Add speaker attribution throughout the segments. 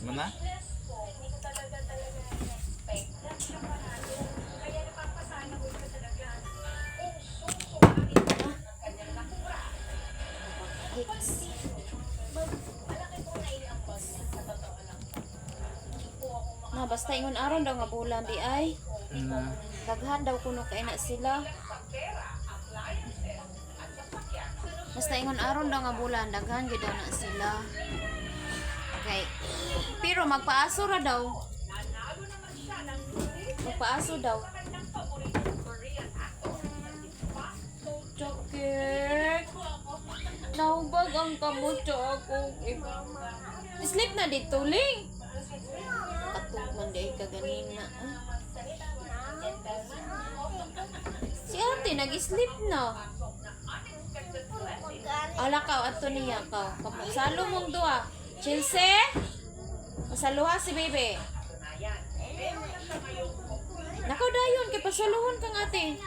Speaker 1: mo na?
Speaker 2: Na basta ingon aron daw nga bulan di ay.
Speaker 1: Na.
Speaker 2: Daghan daw kuno kay na sila. Basta ingon aron daw nga bulan daghan gyud daw na sila. Okay. Pero magpaaso ra daw. Magpaaso daw. Chokek. Naubag ang kamot sa ako. Sleep na dito, Ling. Katog man day ka ganina. Si ate nag-sleep na. Ala ka, ato niya ka. Salo mong dua. Chilse? Masaluha si bebe. Nakaw dayon, kay pasaluhon kang ate.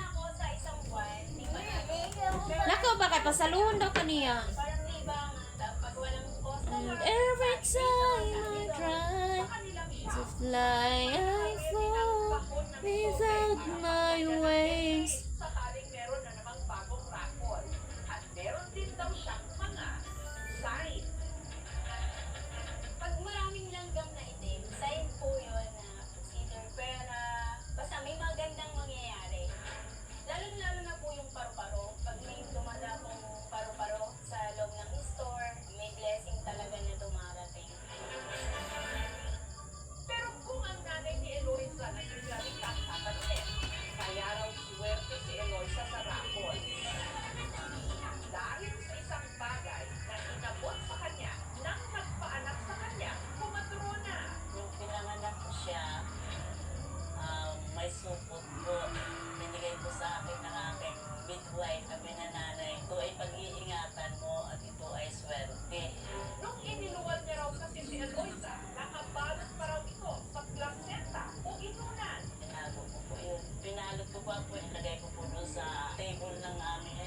Speaker 2: Nakaw ba kay pasaluhon daw kaniya? And every time I try to fly, I fall without my wings.
Speaker 3: Pag maraming langgam na itim, sign po yun na consider pera. Basta may magandang mangyayari. Lalo na po yung paru-paro. Pag may dumada pong paru-paro sa loob ng store, may blessing talaga na dumarating.
Speaker 4: Pero kung ang nanay ni Eloisa na usually kakatansin, kaya raw swerte si Eloisa sa rapol. Dahil sa isang bagay na inabot sa kanya nang nagpaanak sa kanya, kumatrona.
Speaker 5: Yung pinanganak ko siya, may supot po. Binigay ko sa akin ng aking midwife, sabi na nanay, ito ay pag-iingatan mo at ito ay swerte.
Speaker 4: Nung iniluwal niya raw kasi si Eloisa, nakabalot pa raw ito sa placenta o inunan.
Speaker 5: Pinago ko po yun. Pinalot ko pa po, ilagay ko po doon sa table ng aming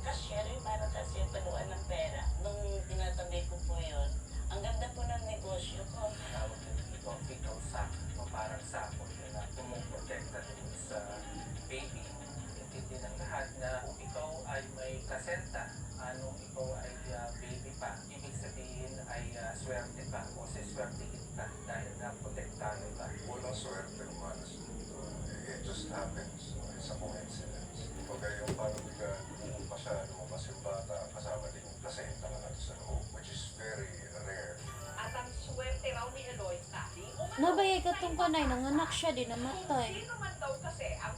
Speaker 5: cashier, para cashier paluan ng pera. Nung tinatabi ko po yun, ang ganda po ng negosyo ko.
Speaker 6: Tawag din ito ang fecal sac o parang sako na pumuprotekta din sa baby. Intindi ng lahat na kung ikaw ay may placenta, anong ikaw ay baby pa, ibig sabihin ay swerte pa o siswertehin ka dahil naprotektado ka.
Speaker 7: Walang swerte naman sa mundo. It just happens. It's a coincidence. Kumbaga yung parang bigla pa siya lumabas yung bata kasama din yung placenta na natin sa loob, which is very rare.
Speaker 4: At ang swerte raw ni Eloisa, di umano.
Speaker 2: Nabayay ka tong kanay, nanganak siya, di namatay.
Speaker 4: Sino man daw kasi ang